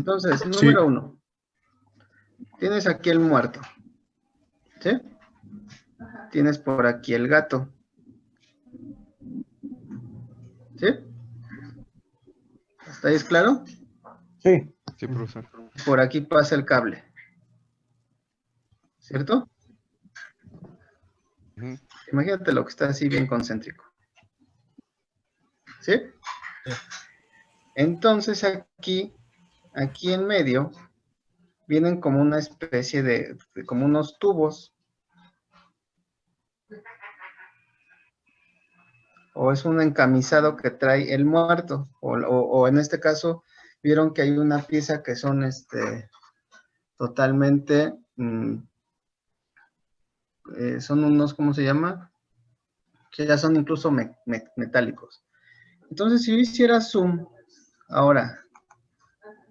Entonces, Sí. número 1. Tienes aquí el muerto. ¿Sí? Tienes por aquí el gato. ¿Sí? ¿Hasta ahí es claro? Sí. Sí, profesor. Por aquí pasa el cable. ¿Cierto? Ujú. Imagínate lo que está así bien concéntrico. ¿Sí? Entonces aquí en medio, vienen como una especie de como unos tubos. O es un encamisado que trae el muerto. O en este caso, vieron que hay una pieza que son totalmente, son unos, ¿cómo se llama? Que ya son incluso metálicos. Entonces, si yo hiciera zoom ahora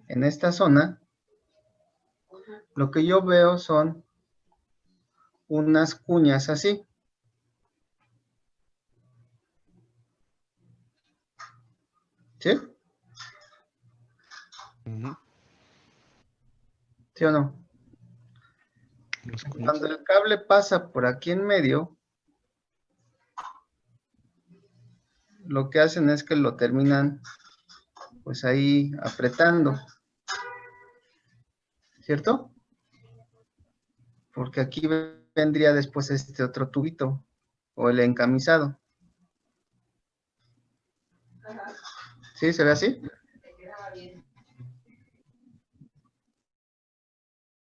en esta zona, lo que yo veo son unas cuñas así. ¿Sí? Ujú. ¿Sí o no? Los cuños. Cuando el cable pasa por aquí en medio, lo que hacen es que lo terminan pues ahí apretando, ¿cierto? Porque aquí vendría después este otro tubito, o el encamisado. ¿Sí? ¿Se ve así?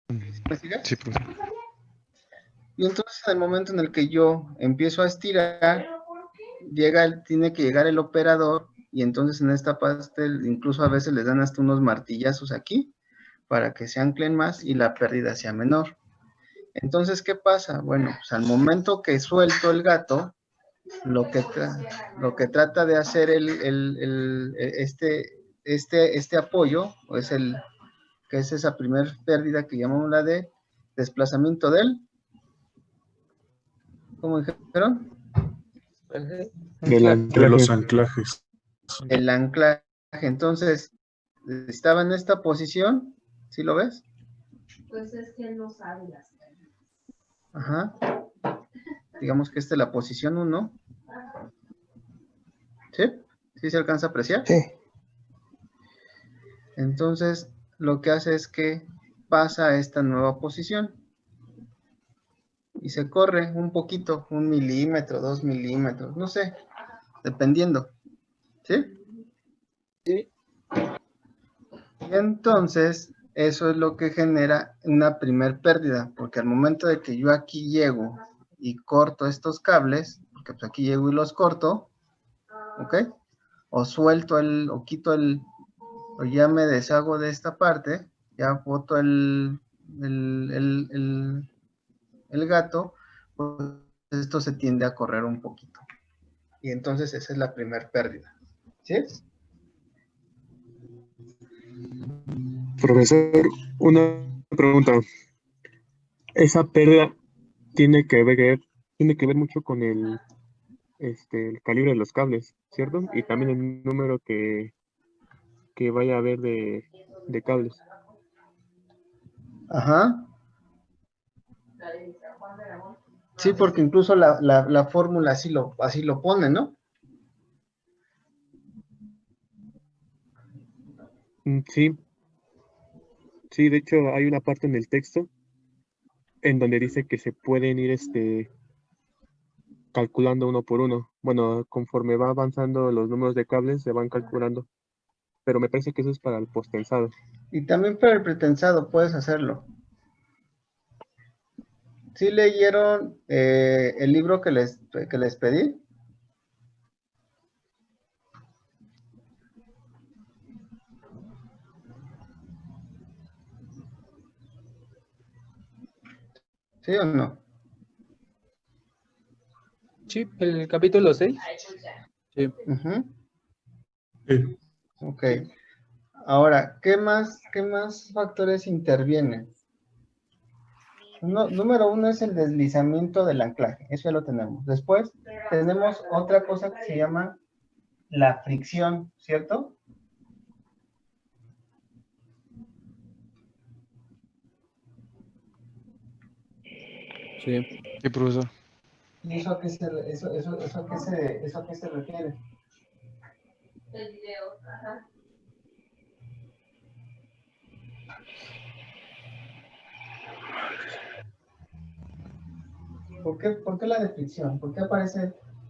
¿Me sigue? Sí, profesor. Y entonces en el momento en el que yo empiezo a estirar, tiene que llegar el operador, y entonces en esta parte incluso a veces les dan hasta unos martillazos aquí, para que se anclen más y la pérdida sea menor. Entonces, ¿qué pasa? Bueno, pues al momento que suelto el gato, lo que trata de hacer este apoyo, o que es esa primer pérdida que llamamos la de desplazamiento ¿cómo dijeron? De los anclajes. El anclaje. Entonces, estaba en esta posición, ¿sí lo ves? Pues es que él no sabe las cosas. Ajá. Digamos que esta es la posición 1. ¿Sí? ¿Sí se alcanza a apreciar? Sí. Entonces, lo que hace es que pasa a esta nueva posición y se corre un poquito, 1 milímetro, 2 milímetros, no sé, dependiendo. ¿Sí? Sí. Y entonces, eso es lo que genera una primer pérdida, porque al momento de que yo aquí llego y corto estos cables, porque pues aquí llego y los corto, ¿ok? O suelto o quito o ya me deshago de esta parte, ya boto el gato, pues esto se tiende a correr un poquito. Y entonces esa es la primer pérdida. ¿Sí? Profesor, una pregunta. Esa pérdida tiene que ver mucho con el calibre de los cables, ¿cierto? Y también el número que vaya a haber de cables. Ajá. Sí, porque incluso la fórmula así lo pone, ¿no? Sí, sí, de hecho hay una parte en el texto en donde dice que se pueden ir calculando uno por uno. Bueno, conforme va avanzando los números de cables se van calculando, pero me parece que eso es para el postensado. Y también para el pretensado puedes hacerlo. ¿Sí leyeron el libro que les pedí? ¿Sí o no? Sí, el capítulo 6. Sí. Ujú. Sí. Ok. Ahora, ¿qué más factores intervienen? Número 1 es el deslizamiento del anclaje, eso ya lo tenemos. Después tenemos otra cosa que se llama la fricción, ¿cierto? Sí. Sí, profesor. ¿Y eso a qué se refiere? El video, ajá. ¿Por qué la de fricción? ¿Por qué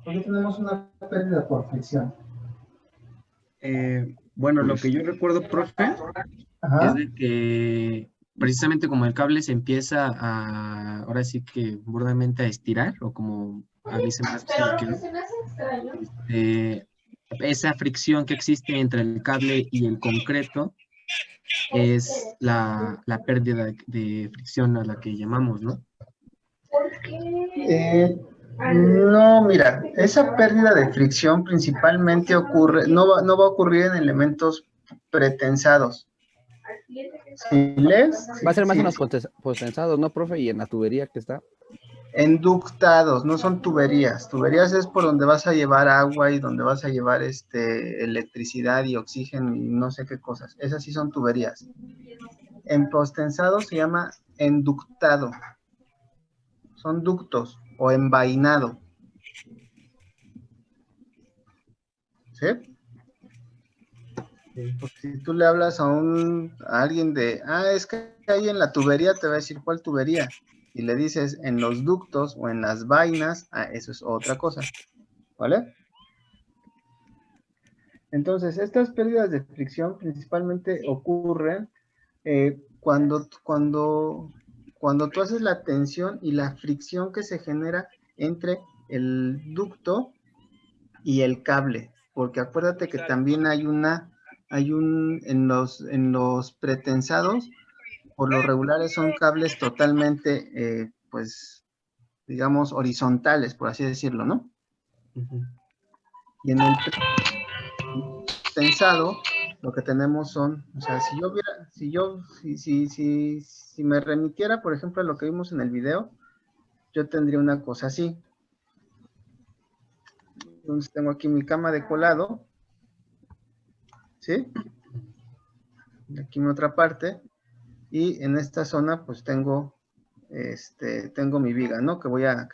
tenemos una pérdida por fricción? Bueno, lo Pues, que yo recuerdo, profe, es Ajá. de que precisamente como el cable se empieza ahora sí que burdamente a estirar, o como a mí se me hace Pero de lo que que se me hace extraño, esa fricción que existe entre el cable y el concreto es la pérdida de fricción a la que llamamos, ¿no? ¿por qué? No, mira, esa pérdida de fricción principalmente no va a ocurrir en elementos pretensados. Si lees, Va a ser más en los sí, potensados, ¿no, profe? Y en la tubería que está. enductados, no son tuberías. Tuberías es por donde vas a llevar agua y donde vas a llevar electricidad y oxígeno y no sé qué cosas. Esas sí son tuberías. En postensado se llama enductado. Son ductos o envainado. ¿Sí? Porque si tú le hablas a alguien es que ahí en la tubería, te va a decir cuál tubería. Y le dices en los ductos o en las vainas, eso es otra cosa. ¿Vale? Entonces, estas pérdidas de fricción principalmente ocurren cuando tú haces la tensión y la fricción que se genera entre el ducto y el cable, porque acuérdate que también en los pretensados, por lo regulares son cables totalmente, pues, digamos, horizontales, por así decirlo, ¿no? Ujú. Y en el tensado, lo que tenemos son, o sea, si me remitiera, por ejemplo, a lo que vimos en el video, yo tendría una cosa así. Entonces tengo aquí mi cama de colado, ¿sí? Aquí en otra parte, y en esta zona, pues tengo mi viga, ¿no? Que voy a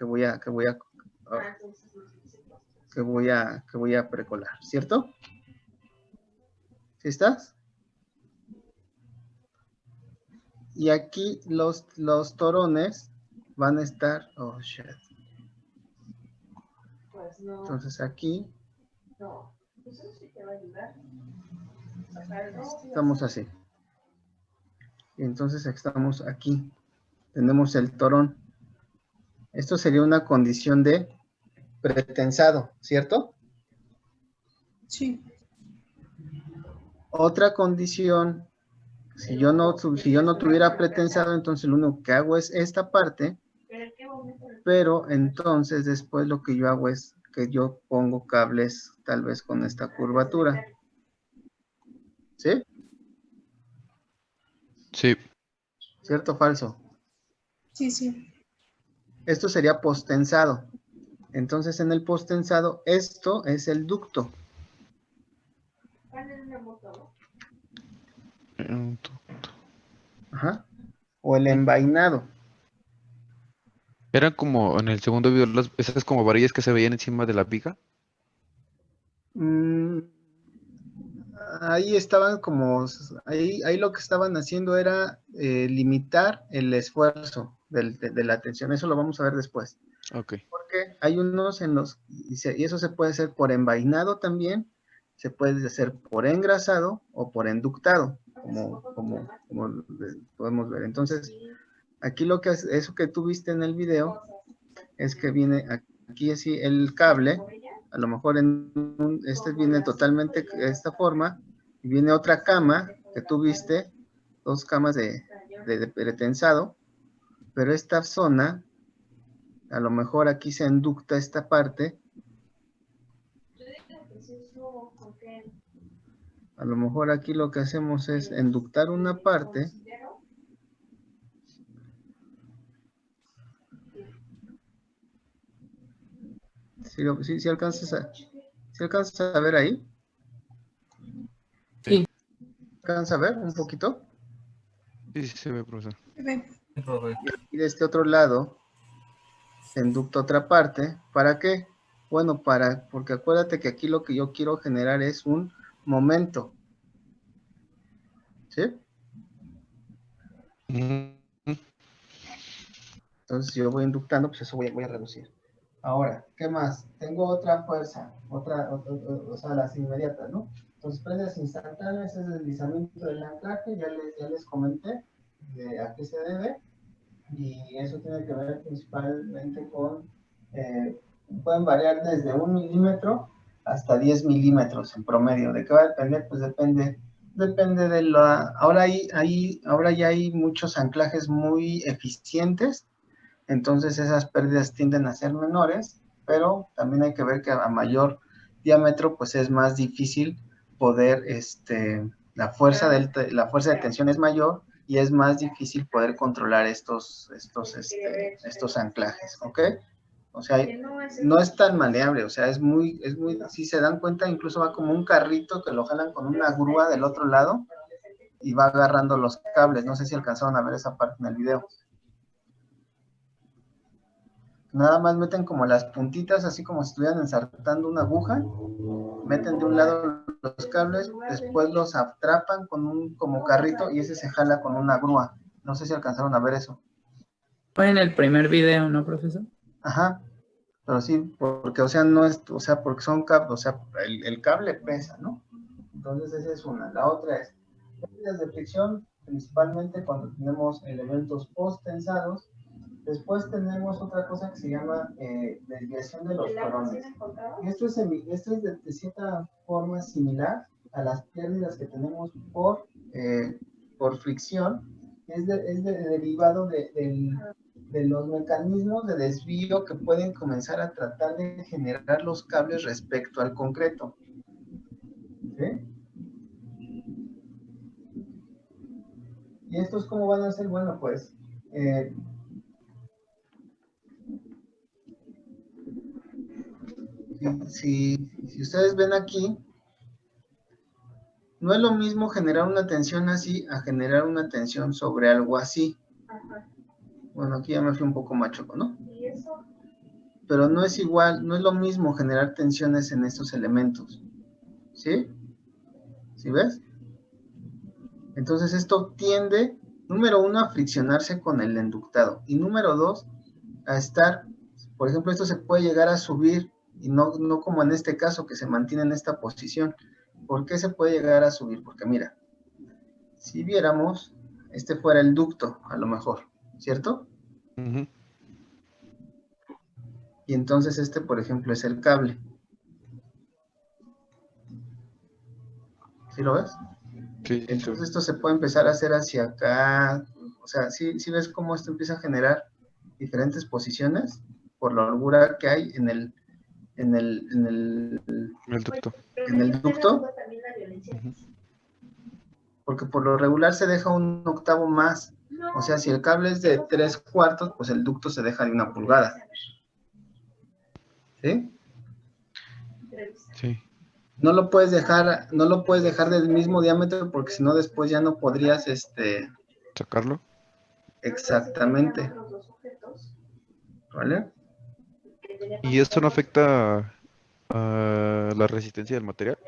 precolar, ¿cierto? ¿Sí estás? Y aquí los torones van a estar, oh shit. Pues no, Entonces aquí no. Pues eso sí te va a ayudar. estamos así. Y entonces estamos aquí. Tenemos el torón. Esto sería una condición de pretensado, ¿cierto? Sí. Otra condición, si yo no tuviera pretensado, entonces lo único que hago es esta parte, pero entonces después lo que yo hago es que yo pongo cables tal vez con esta curvatura. ¿Sí? sí, ¿Cierto o falso? Sí, sí. Esto sería postensado. Entonces en el postensado, esto es el ducto. Ajá. O el envainado. eran como en el segundo video, esas como varillas que se veían encima de la viga. Mm, ahí estaban ahí lo que estaban haciendo era limitar el esfuerzo de la tensión. Eso lo vamos a ver después. Ok. Porque hay unos y eso se puede hacer por envainado también, se puede hacer por engrasado o por enductado, como podemos ver. Entonces, aquí eso que tú viste en el video es que viene aquí así el cable, a lo mejor viene totalmente de esta forma, y viene otra cama que tú viste, dos camas de pretensado, pero esta zona, a lo mejor aquí se enducta esta parte, a lo mejor aquí lo que hacemos es enductar una parte. Si alcanzas a ver ahí. Sí. ¿Alcanza a ver un poquito? Sí, sí se ve, profesor. Ven. Y de este otro lado enducto otra parte. ¿Para qué? Bueno, porque acuérdate que aquí lo que yo quiero generar es un momento. ¿Sí? Ujú. Entonces, si yo voy inductando, pues eso voy a reducir. Ahora, ¿qué más? Tengo otra fuerza, o sea, las inmediatas, ¿no? Entonces, pérdidas instantáneas es el deslizamiento del anclaje, ya les comenté a qué se debe, y eso tiene que ver principalmente con, pueden variar desde 1 milímetro hasta 10 milímetros en promedio. ¿De qué va a depender? Pues depende de la... Ahora ya hay muchos anclajes muy eficientes, entonces esas pérdidas tienden a ser menores, pero también hay que ver que a mayor diámetro pues es más difícil poder, la fuerza de tensión es mayor y es más difícil poder controlar estos anclajes, ¿ok? O sea, no es tan maleable, o sea, si se dan cuenta, incluso va como un carrito que lo jalan con una grúa del otro lado y va agarrando los cables. No sé si alcanzaron a ver esa parte en el video. Nada más meten como las puntitas, así como si estuvieran ensartando una aguja, meten de un lado los cables, después los atrapan con un como carrito y ese se jala con una grúa. No sé si alcanzaron a ver eso. Fue en el primer video, ¿no, profesor? Ajá, pero sí, porque, o sea, no es, o sea, porque son cables, o sea, el cable pesa, ¿no? Entonces esa es una. La otra es pérdidas de fricción, principalmente cuando tenemos elementos post-tensados. Después tenemos otra cosa que se llama desviación de los torones. Y esto es de cierta forma similar a las pérdidas que tenemos por fricción. Es derivado de los mecanismos de desvío que pueden comenzar a tratar de generar los cables respecto al concreto. ¿Sí? ¿Y estos cómo van a ser? Bueno, pues... si ustedes ven aquí, no es lo mismo generar una tensión así a generar una tensión sobre algo así. Bueno, aquí ya me fui un poco machoco, ¿no? Pero no es igual, no es lo mismo generar tensiones en estos elementos. ¿Sí? ¿Sí ves? Entonces esto tiende, número 1, a friccionarse con el enductado. Y número 2, a estar, por ejemplo, esto se puede llegar a subir, y no como en este caso, que se mantiene en esta posición. ¿Por qué se puede llegar a subir? Porque mira, si viéramos, este fuera el ducto, a lo mejor, ¿cierto? Ujú. Y entonces este, por ejemplo, es el cable. ¿Sí lo ves? Sí, sí, Entonces esto se puede empezar a hacer hacia acá, o sea, ¿sí ves cómo esto empieza a generar diferentes posiciones? Por la holgura que hay en el el ducto. ducto, Ujú. porque por lo regular se deja un octavo más. O sea, si el cable es de 3/4, pues el ducto se deja de 1 pulgada. ¿Sí? Sí. No lo puedes dejar del mismo diámetro, porque si no después ya no podrías, Sacarlo. exactamente. ¿Vale? ¿Y esto no afecta a la resistencia del material,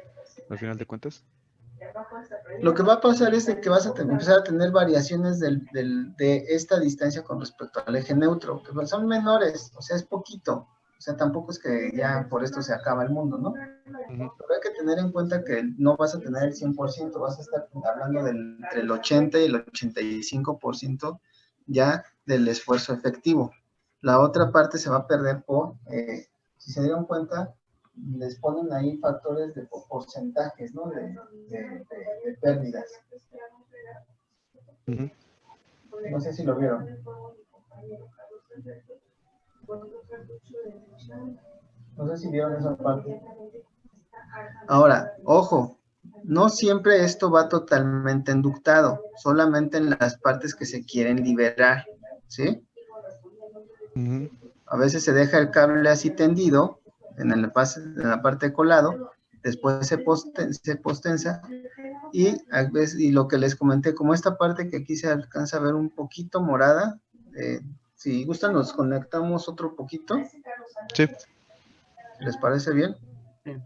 al final de cuentas? Lo que va a pasar es de que vas a empezar a tener variaciones de esta distancia con respecto al eje neutro, que son menores, o sea, es poquito. O sea, tampoco es que ya por esto se acaba el mundo, ¿no? Ujú. Pero hay que tener en cuenta que no vas a tener el 100%, vas a estar hablando entre el 80 y el 85% ya del esfuerzo efectivo. La otra parte se va a perder si se dieron cuenta, les ponen ahí factores de porcentajes, ¿no? De pérdidas. Ujú. No sé si lo vieron. No sé si vieron esa parte. Ahora, ojo, no siempre esto va totalmente enductado, solamente en las partes que se quieren liberar, ¿sí? Ujú. A veces se deja el cable así tendido, en la parte de colado, después se postensa, y lo que les comenté, como esta parte que aquí se alcanza a ver un poquito morada, Si gustan, nos conectamos otro poquito. Sí, ¿Les parece bien?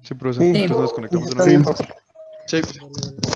sí, profesor. Sí. Entonces nos conectamos de Está nuevo. bien. Sí.